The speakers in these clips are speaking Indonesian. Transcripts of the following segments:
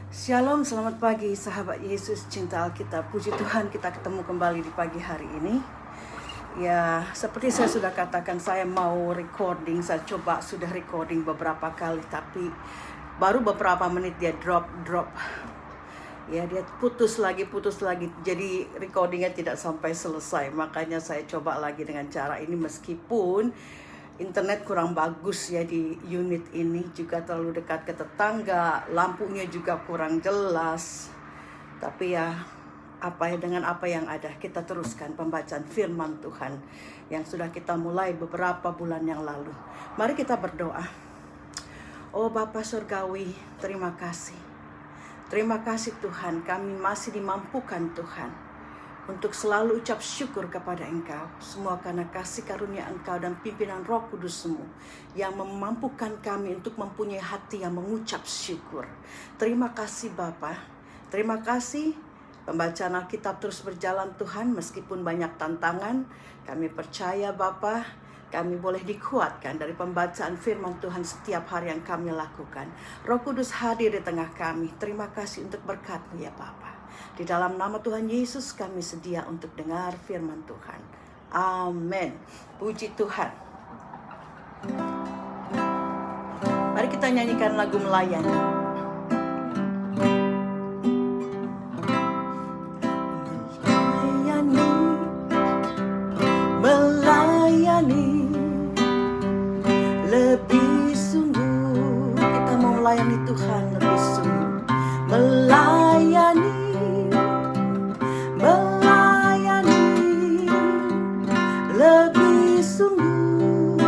Shalom, selamat pagi sahabat Yesus, cinta Alkitab. Puji Tuhan kita ketemu kembali di pagi hari ini. Ya, seperti saya sudah katakan, saya mau recording. Saya coba sudah recording beberapa kali, tapi baru beberapa menit dia drop. Ya, dia putus lagi. Jadi recordingnya tidak sampai selesai. Makanya saya coba lagi dengan cara ini, meskipun internet kurang bagus ya di unit ini, juga terlalu dekat ke tetangga, lampunya juga kurang jelas. Tapi ya, dengan apa yang ada, kita teruskan pembacaan firman Tuhan yang sudah kita mulai beberapa bulan yang lalu. Mari kita berdoa. Oh Bapa Surgawi, terima kasih. Terima kasih Tuhan, kami masih dimampukan Tuhan untuk selalu ucap syukur kepada Engkau. Semua karena kasih karunia Engkau dan pimpinan Roh Kudus-Mu yang memampukan kami untuk mempunyai hati yang mengucap syukur. Terima kasih Bapa. Terima kasih pembacaan Alkitab terus berjalan Tuhan, meskipun banyak tantangan. Kami percaya Bapa, kami boleh dikuatkan dari pembacaan firman Tuhan setiap hari yang kami lakukan. Roh Kudus hadir di tengah kami. Terima kasih untuk berkat-Mu ya Bapa. Di dalam nama Tuhan Yesus kami sedia untuk dengar firman Tuhan. Amin. Puji Tuhan. Mari kita nyanyikan lagu melayani. Melayani lebih sungguh. Kita mau melayani Tuhan lebih sungguh. Melayani lebih sungguh.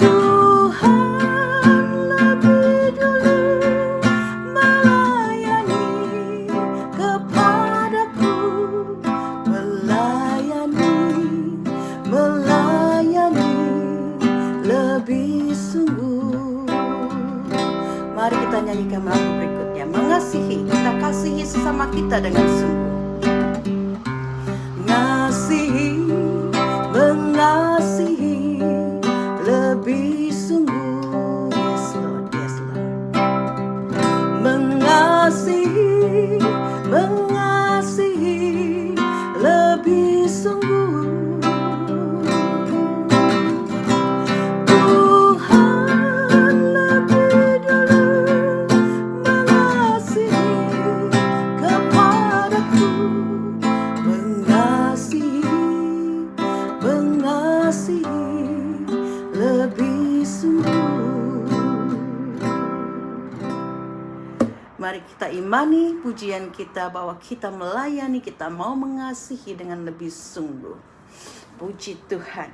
Tuhan lebih dulu melayani kepadaku. Melayani lebih sungguh. Mari kita nyanyikan lagu berikutnya. Mengasihi, kita kasihi sesama kita dengan sungguh. Mengasihi lebih sungguh. Yes Lord, yes Lord. Mengasihi lebih sungguh. Tuhan lebih dulu mengasihi kepadaku. Mengasihi lebih sungguh. Mari kita imani pujian kita bahwa kita melayani, kita mau mengasihi dengan lebih sungguh. Puji Tuhan.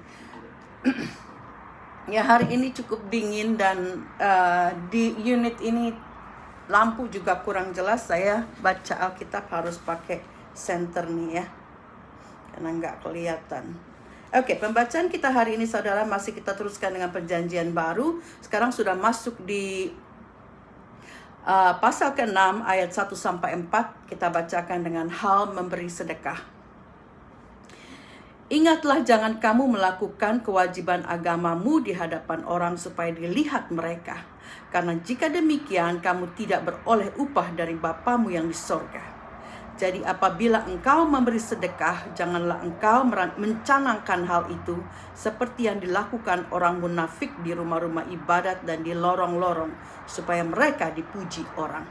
Ya, hari ini cukup dingin dan di unit ini lampu juga kurang jelas. Saya baca Alkitab harus pakai senter nih ya, karena nggak kelihatan. Oke, pembacaan kita hari ini saudara masih kita teruskan dengan perjanjian baru. Sekarang sudah masuk di pasal ke-6 ayat 1-4. Kita bacakan dengan hal memberi sedekah. Ingatlah, jangan kamu melakukan kewajiban agamamu di hadapan orang supaya dilihat mereka. Karena jika demikian kamu tidak beroleh upah dari Bapamu yang di sorga. Jadi apabila engkau memberi sedekah, janganlah engkau mencanangkan hal itu seperti yang dilakukan orang munafik di rumah-rumah ibadat dan di lorong-lorong, supaya mereka dipuji orang.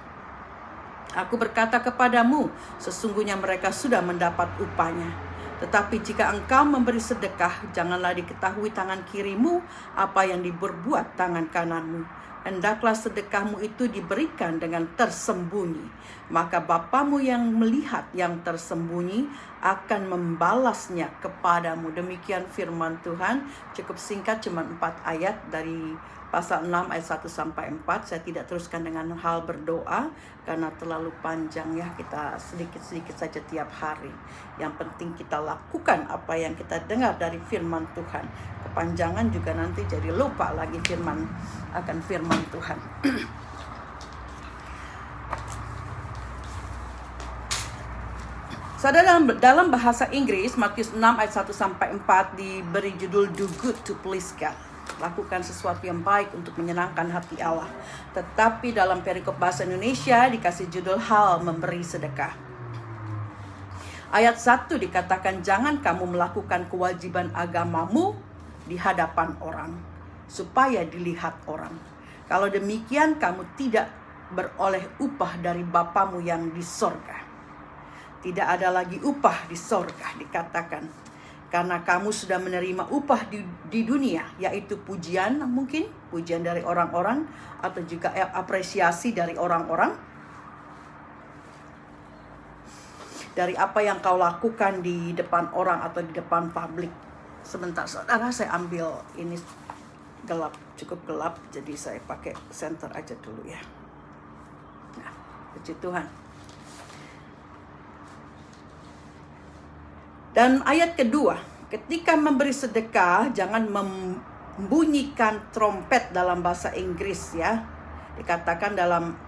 Aku berkata kepadamu, sesungguhnya mereka sudah mendapat upahnya. Tetapi jika engkau memberi sedekah, janganlah diketahui tangan kirimu apa yang diperbuat tangan kananmu. Hendaklah sedekahmu itu diberikan dengan tersembunyi. Maka Bapamu yang melihat yang tersembunyi akan membalasnya kepadamu. Demikian firman Tuhan. Cukup singkat, cuma 4 ayat dari pasal 6 ayat 1-4. Saya tidak teruskan dengan hal berdoa karena terlalu panjang ya. Kita sedikit-sedikit saja tiap hari. Yang penting kita lakukan apa yang kita dengar dari firman Tuhan. Kepanjangan juga nanti jadi lupa lagi firman Tuhan. Saudara, dalam bahasa Inggris Matius 6 ayat 1-4 diberi judul Do Good to Please God. lakukan sesuatu yang baik untuk menyenangkan hati Allah. Tetapi dalam perikop bahasa Indonesia dikasih judul hal memberi sedekah. Ayat 1 dikatakan, jangan kamu melakukan kewajiban agamamu di hadapan orang, supaya dilihat orang. Kalau demikian kamu tidak beroleh upah dari Bapamu yang di sorga. Tidak ada lagi upah di sorga, dikatakan. Karena kamu sudah menerima upah di dunia, yaitu pujian, mungkin pujian dari orang-orang, atau juga apresiasi dari orang-orang, dari apa yang kau lakukan di depan orang atau di depan publik. Sebentar saudara, saya ambil ini gelap, cukup gelap, jadi saya pakai center aja dulu ya. Nah, puji Tuhan. Dan ayat kedua, ketika memberi sedekah jangan membunyikan trompet dalam bahasa Inggris ya. Dikatakan dalam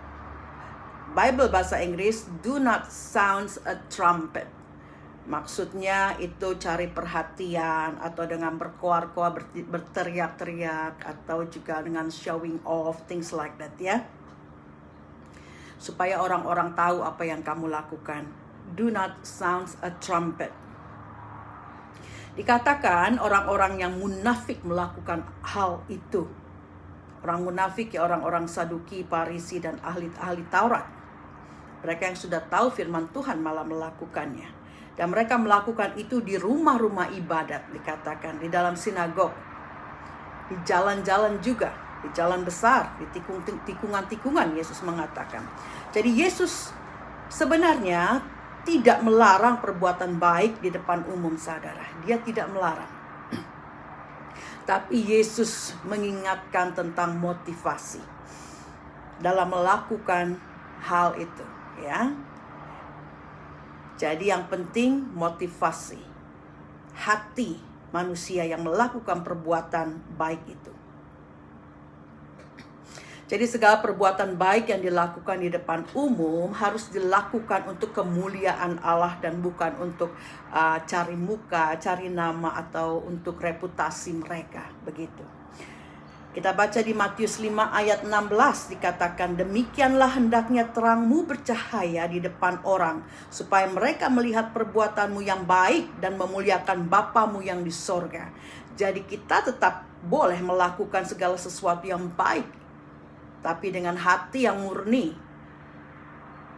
Bible bahasa Inggris, do not sound a trumpet. Maksudnya itu cari perhatian atau dengan berkoar-koar, berteriak-teriak, atau juga dengan showing off, things like that ya. Supaya orang-orang tahu apa yang kamu lakukan. Do not sound a trumpet. Dikatakan orang-orang yang munafik melakukan hal itu. Orang munafik ya orang-orang Saduki, Parisi, dan ahli-ahli Taurat. Mereka yang sudah tahu firman Tuhan malah melakukannya. Dan mereka melakukan itu di rumah-rumah ibadat, dikatakan, di dalam sinagog, di jalan-jalan juga, di jalan besar, di tikungan-tikungan, Yesus mengatakan. Jadi Yesus sebenarnya tidak melarang perbuatan baik di depan umum, saudara. Dia tidak melarang. Tapi Yesus mengingatkan tentang motivasi dalam melakukan hal itu, ya. Jadi yang penting motivasi hati manusia yang melakukan perbuatan baik itu. Jadi segala perbuatan baik yang dilakukan di depan umum harus dilakukan untuk kemuliaan Allah dan bukan untuk cari muka, cari nama, atau untuk reputasi mereka. Begitu. Kita baca di Matius 5 ayat 16 dikatakan, demikianlah hendaknya terangmu bercahaya di depan orang, supaya mereka melihat perbuatanmu yang baik dan memuliakan Bapamu yang di sorga. Jadi kita tetap boleh melakukan segala sesuatu yang baik, tapi dengan hati yang murni,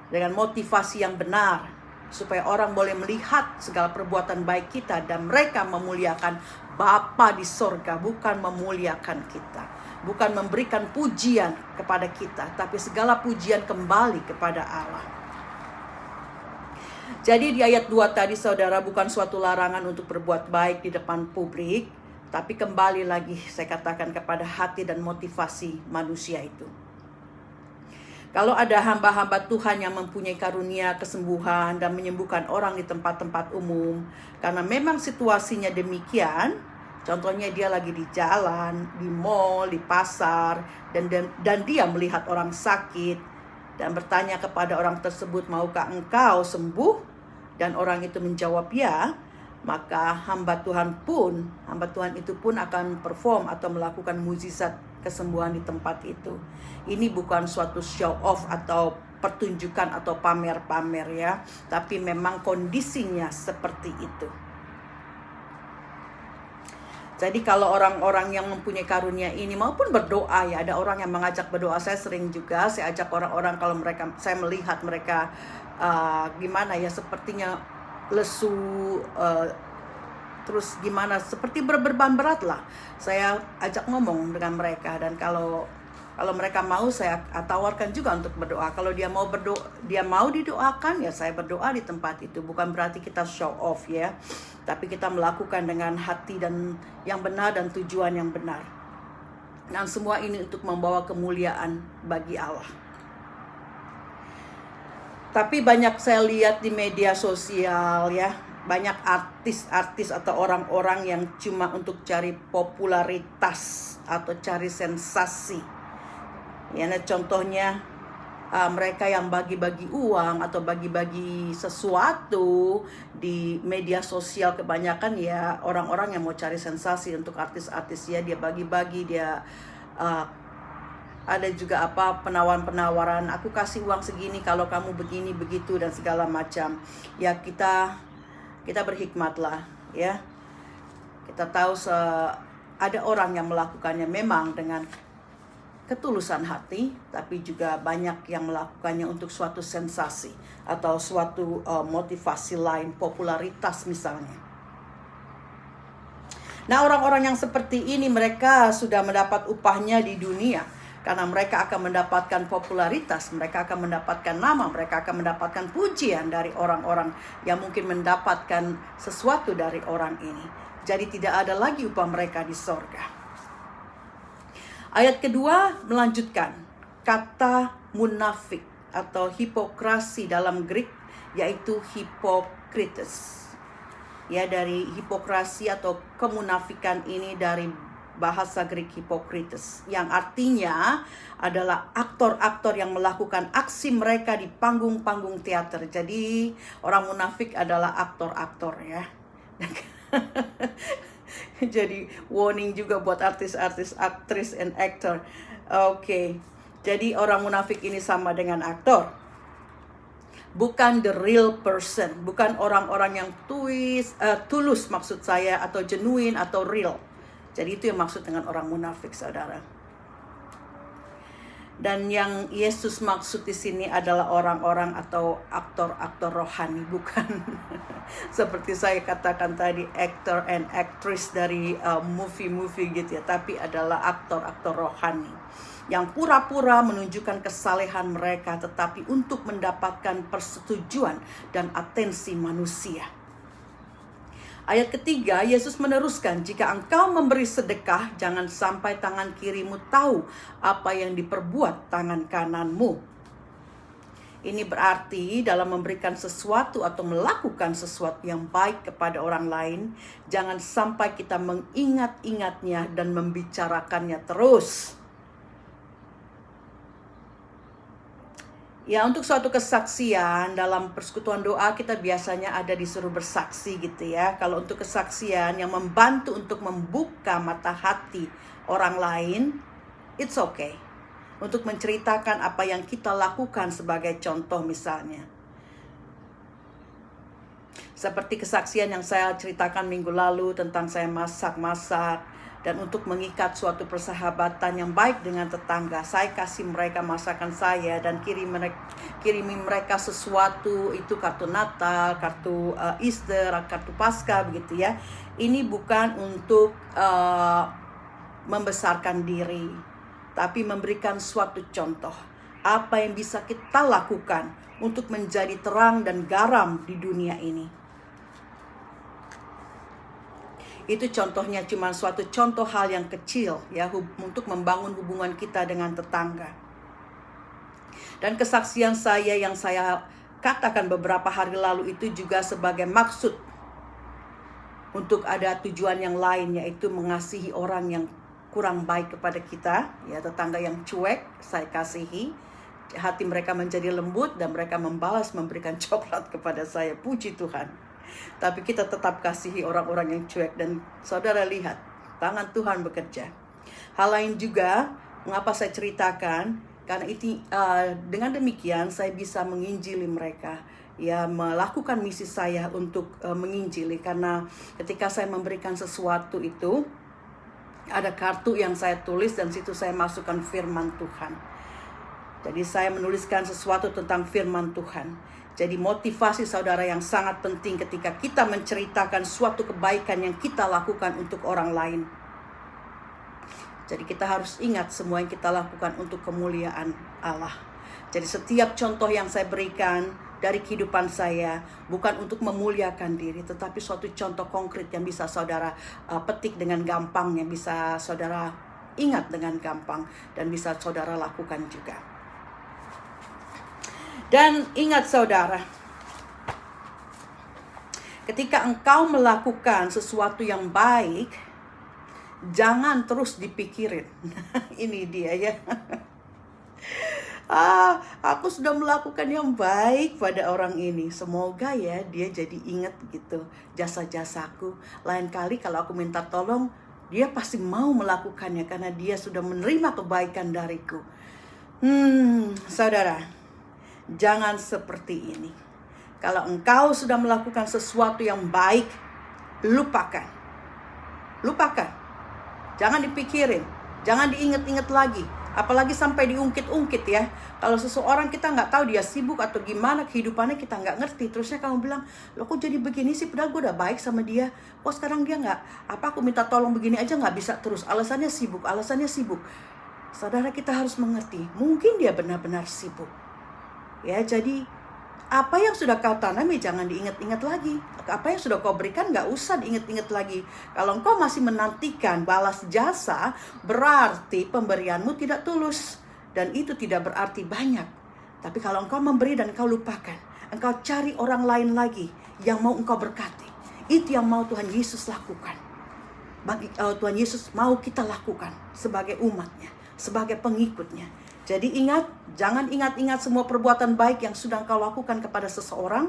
dengan motivasi yang benar, supaya orang boleh melihat segala perbuatan baik kita dan mereka memuliakan Bapa di sorga, bukan memuliakan kita, bukan memberikan pujian kepada kita, tapi segala pujian kembali kepada Allah. Jadi di ayat 2 tadi, saudara, bukan suatu larangan untuk berbuat baik di depan publik, tapi kembali lagi saya katakan kepada hati dan motivasi manusia itu. Kalau ada hamba-hamba Tuhan yang mempunyai karunia kesembuhan dan menyembuhkan orang di tempat-tempat umum, karena memang situasinya demikian, contohnya dia lagi di jalan, di mall, di pasar, dan dia melihat orang sakit dan bertanya kepada orang tersebut, maukah engkau sembuh? Dan orang itu menjawab ya, maka hamba Tuhan itu pun akan perform atau melakukan mukjizat kesembuhan di tempat itu. Ini bukan suatu show off atau pertunjukan atau pamer-pamer ya, tapi memang kondisinya seperti itu. Jadi kalau orang-orang yang mempunyai karunia ini maupun berdoa ya, ada orang yang mengajak berdoa. Saya sering juga saya ajak orang-orang kalau saya melihat mereka gimana ya, sepertinya lesu, terus gimana, seperti berbeban berat lah. Saya ajak ngomong dengan mereka, dan kalau mereka mau, saya tawarkan juga untuk berdoa. Kalau dia mau didoakan, ya saya berdoa di tempat itu. Bukan berarti kita show off ya, tapi kita melakukan dengan hati dan yang benar dan tujuan yang benar. Dan semua ini untuk membawa kemuliaan bagi Allah. Tapi banyak saya lihat di media sosial ya, banyak artis-artis atau orang-orang yang cuma untuk cari popularitas atau cari sensasi. Ya, nah contohnya mereka yang bagi-bagi uang atau bagi-bagi sesuatu di media sosial, kebanyakan ya orang-orang yang mau cari sensasi untuk artis-artis ya, dia bagi-bagi, dia ada juga penawaran-penawaran, aku kasih uang segini kalau kamu begini begitu dan segala macam. Ya kita berhikmatlah ya. Kita tahu ada orang yang melakukannya memang dengan ketulusan hati, tapi juga banyak yang melakukannya untuk suatu sensasi atau suatu motivasi lain, popularitas misalnya. Nah, orang-orang yang seperti ini mereka sudah mendapat upahnya di dunia, karena mereka akan mendapatkan popularitas, mereka akan mendapatkan nama, mereka akan mendapatkan pujian dari orang-orang yang mungkin mendapatkan sesuatu dari orang ini. Jadi tidak ada lagi upah mereka di sorga. Ayat kedua melanjutkan kata munafik atau hipokrasi dalam Greek, yaitu hipokrites. Ya, dari hipokrasi atau kemunafikan ini dari bahasa Greek hipokrites, yang artinya adalah aktor-aktor yang melakukan aksi mereka di panggung-panggung teater. Jadi orang munafik adalah aktor-aktor ya. Jadi warning juga buat artis-artis, aktris and actor. Oke. Jadi orang munafik ini sama dengan aktor. Bukan the real person, bukan orang-orang yang tulus maksud saya, atau genuine atau real. Jadi itu yang maksud dengan orang munafik, saudara. Dan yang Yesus maksud di sini adalah orang-orang atau aktor-aktor rohani, bukan seperti saya katakan tadi actor and actress dari movie-movie gitu ya, tapi adalah aktor-aktor rohani yang pura-pura menunjukkan kesalehan mereka tetapi untuk mendapatkan persetujuan dan atensi manusia. Ayat ketiga, Yesus meneruskan, jika engkau memberi sedekah, jangan sampai tangan kirimu tahu apa yang diperbuat tangan kananmu. Ini berarti dalam memberikan sesuatu atau melakukan sesuatu yang baik kepada orang lain, jangan sampai kita mengingat-ingatnya dan membicarakannya terus. Ya, untuk suatu kesaksian dalam persekutuan doa kita biasanya ada disuruh bersaksi gitu ya. Kalau untuk kesaksian yang membantu untuk membuka mata hati orang lain, it's okay. Untuk menceritakan apa yang kita lakukan sebagai contoh misalnya. Seperti kesaksian yang saya ceritakan minggu lalu tentang saya masak-masak. Dan untuk mengikat suatu persahabatan yang baik dengan tetangga, saya kasih mereka masakan saya dan kirimi mereka sesuatu, itu kartu Natal, kartu Easter, kartu Paskah begitu ya. Ini bukan untuk membesarkan diri, tapi memberikan suatu contoh apa yang bisa kita lakukan untuk menjadi terang dan garam di dunia ini. Itu contohnya cuma suatu contoh hal yang kecil ya, untuk membangun hubungan kita dengan tetangga. Dan kesaksian saya yang saya katakan beberapa hari lalu itu juga sebagai maksud untuk ada tujuan yang lain, yaitu mengasihi orang yang kurang baik kepada kita ya, tetangga yang cuek saya kasihi, hati mereka menjadi lembut dan mereka membalas memberikan coklat kepada saya, puji Tuhan. Tapi kita tetap kasihi orang-orang yang cuek. Dan saudara lihat, tangan Tuhan bekerja. Hal lain juga, mengapa saya ceritakan, karena itu dengan demikian saya bisa menginjili mereka. Ya, melakukan misi saya untuk menginjili. Karena ketika saya memberikan sesuatu itu, ada kartu yang saya tulis dan situ saya masukkan firman Tuhan. Jadi saya menuliskan sesuatu tentang firman Tuhan. Jadi motivasi saudara yang sangat penting ketika kita menceritakan suatu kebaikan yang kita lakukan untuk orang lain. Jadi kita harus ingat semua yang kita lakukan untuk kemuliaan Allah. Jadi setiap contoh yang saya berikan dari kehidupan saya bukan untuk memuliakan diri, tetapi suatu contoh konkret yang bisa saudara petik dengan gampang, yang bisa saudara ingat dengan gampang dan bisa saudara lakukan juga. Dan ingat saudara, ketika engkau melakukan sesuatu yang baik, jangan terus dipikirin. Ini dia ya. Aku sudah melakukan yang baik pada orang ini. Semoga ya dia jadi ingat gitu jasa-jasaku. Lain kali kalau aku minta tolong, dia pasti mau melakukannya karena dia sudah menerima kebaikan dariku. Saudara, jangan seperti ini. Kalau engkau sudah melakukan sesuatu yang baik, lupakan. Lupakan. Jangan dipikirin, jangan diinget-inget lagi. Apalagi sampai diungkit-ungkit ya. Kalau seseorang kita nggak tahu dia sibuk atau gimana kehidupannya, kita nggak ngerti. Terusnya kamu bilang, loh kok jadi begini sih, padahal gue udah baik sama dia. Kok sekarang dia nggak, aku minta tolong begini aja nggak bisa terus. Alasannya sibuk, alasannya sibuk. Saudara, kita harus mengerti, mungkin dia benar-benar sibuk. Ya, jadi apa yang sudah kau tanami jangan diingat-ingat lagi. Apa yang sudah kau berikan gak usah diingat-ingat lagi. Kalau engkau masih menantikan balas jasa, berarti pemberianmu tidak tulus. Dan itu tidak berarti banyak. Tapi kalau engkau memberi dan engkau lupakan, engkau cari orang lain lagi yang mau engkau berkati. Itu yang mau Tuhan Yesus lakukan. Tuhan Yesus mau kita lakukan sebagai umatnya, sebagai pengikutnya. Jadi ingat, jangan ingat-ingat semua perbuatan baik yang sudah engkau lakukan kepada seseorang.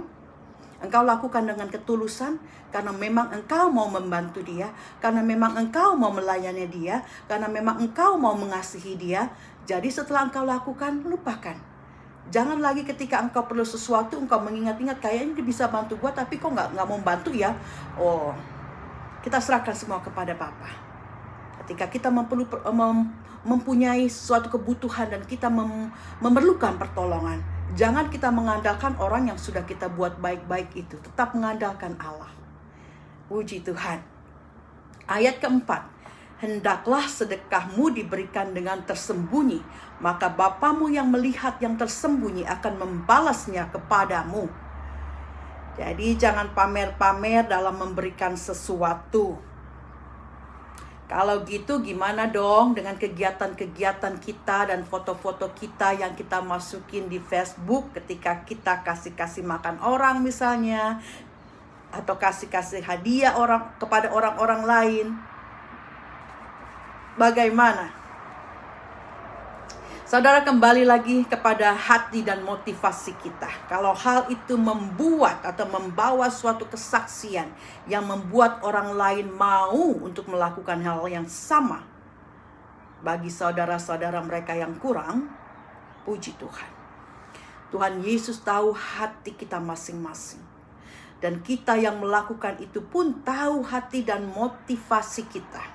Engkau lakukan dengan ketulusan, karena memang engkau mau membantu dia, karena memang engkau mau melayani dia, karena memang engkau mau mengasihi dia. Jadi setelah engkau lakukan, lupakan. Jangan lagi ketika engkau perlu sesuatu, engkau mengingat-ingat, kayaknya dia bisa bantu gua, tapi kok nggak mau bantu ya. Kita serahkan semua kepada Bapa. Ketika kita mempunyai suatu kebutuhan dan kita memerlukan pertolongan, jangan kita mengandalkan orang yang sudah kita buat baik-baik itu. Tetap mengandalkan Allah. Puji Tuhan. Ayat keempat. Hendaklah sedekahmu diberikan dengan tersembunyi, maka Bapamu yang melihat yang tersembunyi akan membalasnya kepadamu. Jadi jangan pamer-pamer dalam memberikan sesuatu. Kalau gitu gimana dong dengan kegiatan-kegiatan kita dan foto-foto kita yang kita masukin di Facebook ketika kita kasih makan orang misalnya, atau kasih hadiah kepada orang-orang lain. Bagaimana? Saudara, kembali lagi kepada hati dan motivasi kita. Kalau hal itu membuat atau membawa suatu kesaksian yang membuat orang lain mau untuk melakukan hal yang sama bagi saudara-saudara mereka yang kurang, puji Tuhan. Tuhan Yesus tahu hati kita masing-masing. Dan kita yang melakukan itu pun tahu hati dan motivasi kita.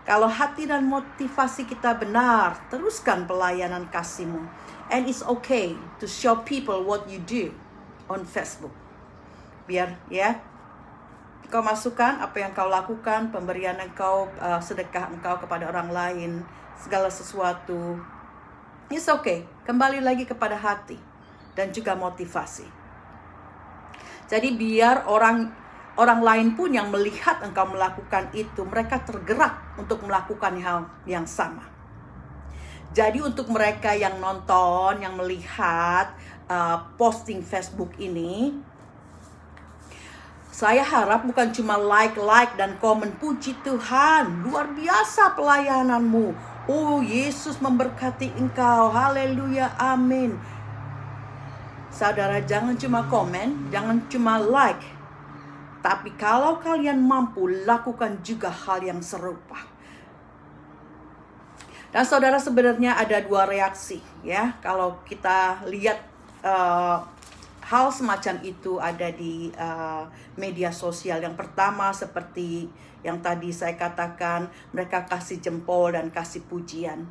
Kalau hati dan motivasi kita benar, teruskan pelayanan kasih-Mu. And it's okay to show people what you do on Facebook. Biar ya, kau masukkan apa yang kau lakukan, pemberian engkau, sedekah engkau kepada orang lain, segala sesuatu. It's okay. Kembali lagi kepada hati dan juga motivasi. Jadi biar orang lain pun yang melihat engkau melakukan itu, mereka tergerak untuk melakukan hal yang sama. Jadi untuk mereka yang nonton, yang melihat posting Facebook ini, saya harap bukan cuma like dan komen, puji Tuhan, luar biasa pelayananmu. Oh, Yesus memberkati engkau, haleluya, amin. Saudara, jangan cuma komen, jangan cuma like. Tapi kalau kalian mampu, lakukan juga hal yang serupa. Dan saudara, sebenarnya ada dua reaksi ya. Kalau kita lihat hal semacam itu ada di media sosial. Yang pertama seperti yang tadi saya katakan, mereka kasih jempol dan kasih pujian.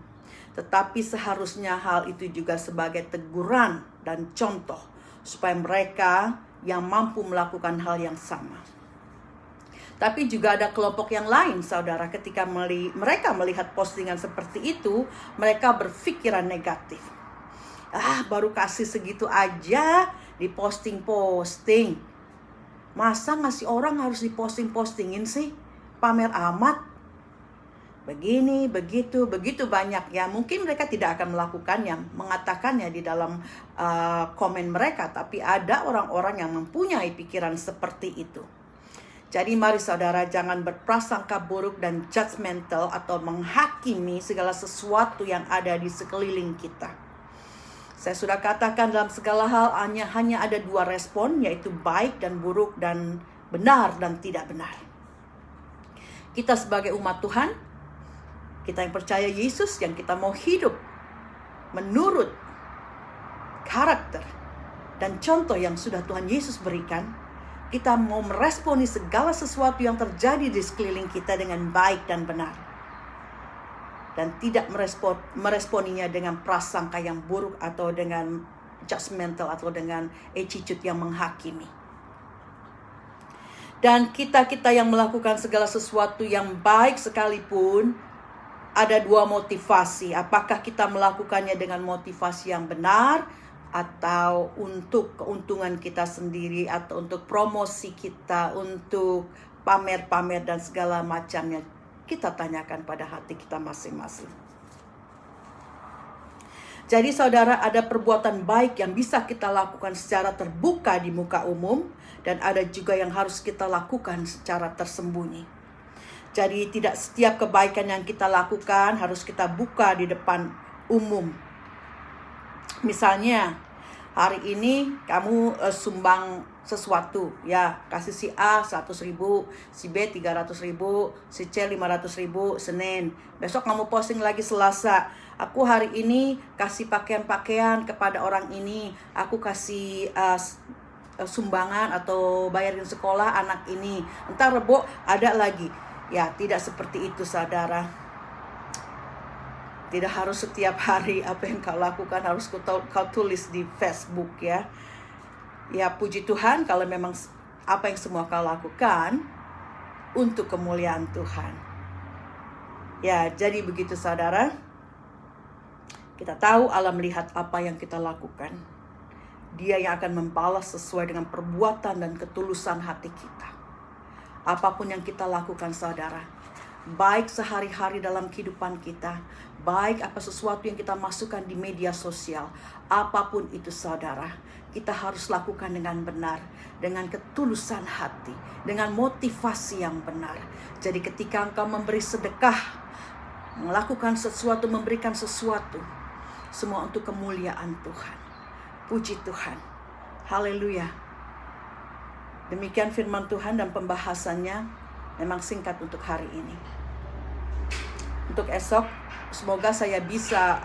Tetapi seharusnya hal itu juga sebagai teguran dan contoh supaya mereka yang mampu melakukan hal yang sama. Tapi juga ada kelompok yang lain, saudara, ketika mereka melihat postingan seperti itu, mereka berpikiran negatif. Baru kasih segitu aja, diposting-posting. Masa ngasih orang harus diposting-postingin sih? Pamer amat. Begini, begitu banyak ya. Mungkin mereka tidak akan melakukannya, mengatakannya di dalam komen mereka. Tapi ada orang-orang yang mempunyai pikiran seperti itu. Jadi mari saudara, jangan berprasangka buruk dan judgmental atau menghakimi segala sesuatu yang ada di sekeliling kita. Saya sudah katakan dalam segala hal hanya ada dua respon, yaitu baik dan buruk, dan benar dan tidak benar. Kita sebagai umat Tuhan, kita yang percaya Yesus, yang kita mau hidup menurut karakter dan contoh yang sudah Tuhan Yesus berikan, kita mau meresponi segala sesuatu yang terjadi di sekeliling kita dengan baik dan benar. Dan tidak meresponinya dengan prasangka yang buruk atau dengan judgmental atau dengan attitude yang menghakimi. Dan kita yang melakukan segala sesuatu yang baik sekalipun, ada dua motivasi. Apakah kita melakukannya dengan motivasi yang benar, atau untuk keuntungan kita sendiri, atau untuk promosi kita, untuk pamer-pamer dan segala macamnya. Kita tanyakan pada hati kita masing-masing. Jadi saudara, ada perbuatan baik yang bisa kita lakukan secara terbuka di muka umum, dan ada juga yang harus kita lakukan secara tersembunyi. Jadi tidak setiap kebaikan yang kita lakukan harus kita buka di depan umum. Misalnya, hari ini kamu sumbang sesuatu, ya, kasih si A 100.000, si B 300.000, si C 500.000 Senin. Besok kamu posting lagi Selasa, aku hari ini kasih pakaian-pakaian kepada orang ini, aku kasih sumbangan atau bayarin sekolah anak ini. Entar Rebo ada lagi. Ya, tidak seperti itu saudara. Tidak harus setiap hari apa yang kau lakukan harus kau tulis di Facebook, ya. Ya, puji Tuhan kalau memang apa yang semua kau lakukan untuk kemuliaan Tuhan. Ya, jadi begitu saudara. Kita tahu Allah melihat apa yang kita lakukan. Dia yang akan membalas sesuai dengan perbuatan dan ketulusan hati kita. Apapun yang kita lakukan saudara, baik sehari-hari dalam kehidupan kita, baik apa sesuatu yang kita masukkan di media sosial, apapun itu saudara, kita harus lakukan dengan benar, dengan ketulusan hati, dengan motivasi yang benar. Jadi ketika engkau memberi sedekah, melakukan sesuatu, memberikan sesuatu, semua untuk kemuliaan Tuhan. Puji Tuhan. Haleluya. Demikian firman Tuhan dan pembahasannya memang singkat untuk hari ini. Untuk esok, semoga saya bisa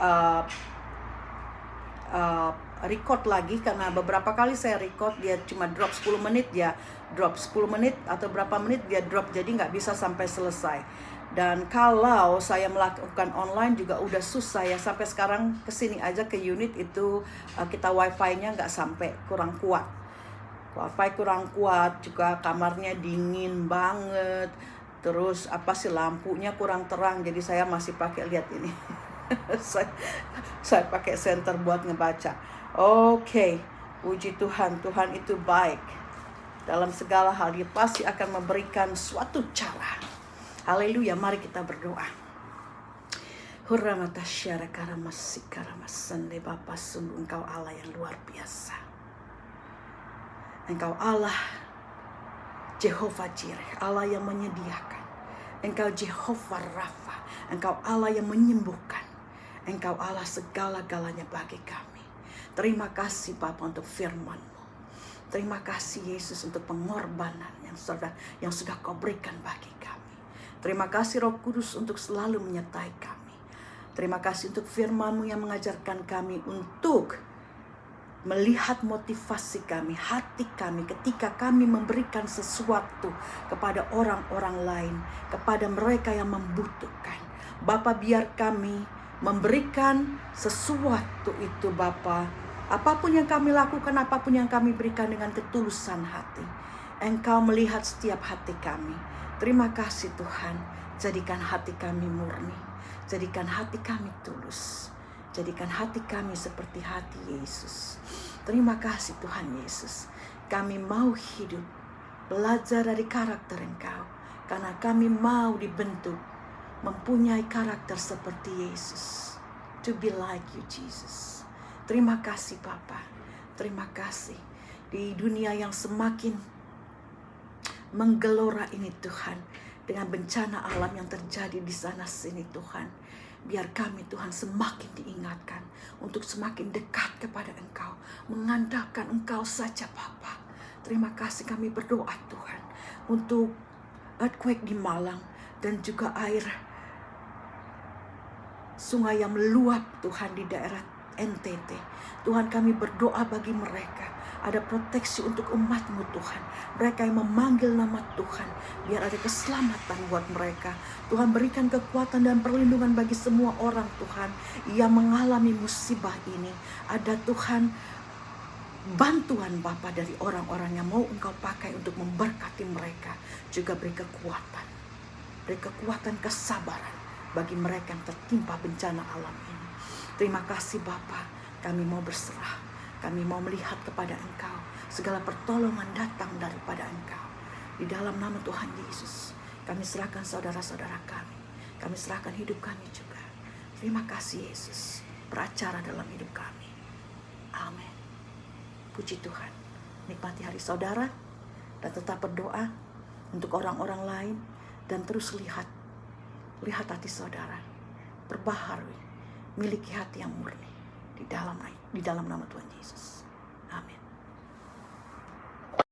record lagi, karena beberapa kali saya record dia cuma drop 10 menit, dia drop 10 menit atau berapa menit dia drop, jadi nggak bisa sampai selesai. Dan kalau saya melakukan online juga udah susah ya, sampai sekarang kesini aja ke unit itu kita wifi-nya nggak sampai, kurang kuat. Wifi kurang kuat, juga kamarnya dingin banget. Terus lampunya kurang terang, jadi saya masih pakai, lihat ini. saya pakai senter buat ngebaca. Oke, puji Tuhan, Tuhan itu baik. Dalam segala hal Dia pasti akan memberikan suatu cara. Haleluya, mari kita berdoa. Hurramatasyara karamasikaramasande Bapa, sungguh Engkau Allah yang luar biasa. Engkau Allah Jehovah Jireh, Allah yang menyediakan. Engkau Jehovah Rafa, Engkau Allah yang menyembuhkan. Engkau Allah segala-galanya bagi kami. Terima kasih Bapa untuk firman-Mu. Terima kasih Yesus untuk pengorbanan yang sudah Kau berikan bagi kami. Terima kasih Roh Kudus untuk selalu menyertai kami. Terima kasih untuk firman-Mu yang mengajarkan kami untuk melihat motivasi kami, hati kami ketika kami memberikan sesuatu kepada orang-orang lain, kepada mereka yang membutuhkan. Bapa, biar kami memberikan sesuatu itu Bapa, apapun yang kami lakukan, apapun yang kami berikan dengan ketulusan hati. Engkau melihat setiap hati kami. Terima kasih Tuhan, jadikan hati kami murni, jadikan hati kami tulus, jadikan hati kami seperti hati Yesus. Terima kasih Tuhan Yesus, kami mau hidup, belajar dari karakter Engkau, karena kami mau dibentuk, mempunyai karakter seperti Yesus. To be like you Jesus. Terima kasih Bapa, terima kasih. Di dunia yang semakin menggelora ini Tuhan, dengan bencana alam yang terjadi di sana sini Tuhan, biar kami Tuhan semakin diingatkan untuk semakin dekat kepada Engkau, mengandalkan Engkau saja Bapa. Terima kasih kami berdoa Tuhan untuk earthquake di Malang dan juga air sungai yang meluap Tuhan di daerah NTT. Tuhan, kami berdoa bagi mereka. Ada proteksi untuk umat-Mu Tuhan. Mereka yang memanggil nama Tuhan, biar ada keselamatan buat mereka. Tuhan, berikan kekuatan dan perlindungan bagi semua orang Tuhan yang mengalami musibah ini. Ada Tuhan bantuan Bapa dari orang-orang yang mau Engkau pakai untuk memberkati mereka. Juga beri kekuatan. Beri kekuatan kesabaran bagi mereka yang tertimpa bencana alam ini. Terima kasih Bapa, kami mau berserah. Kami mau melihat kepada Engkau. Segala pertolongan datang daripada Engkau. Di dalam nama Tuhan Yesus, kami serahkan saudara-saudara kami. Kami serahkan hidup kami juga. Terima kasih Yesus, beracara dalam hidup kami. Amin. Puji Tuhan. Nikmati hari saudara dan tetap berdoa untuk orang-orang lain. Dan terus lihat hati saudara. Berbaharui. Miliki hati yang murni. Di dalam nama Tuhan Yesus. Amin.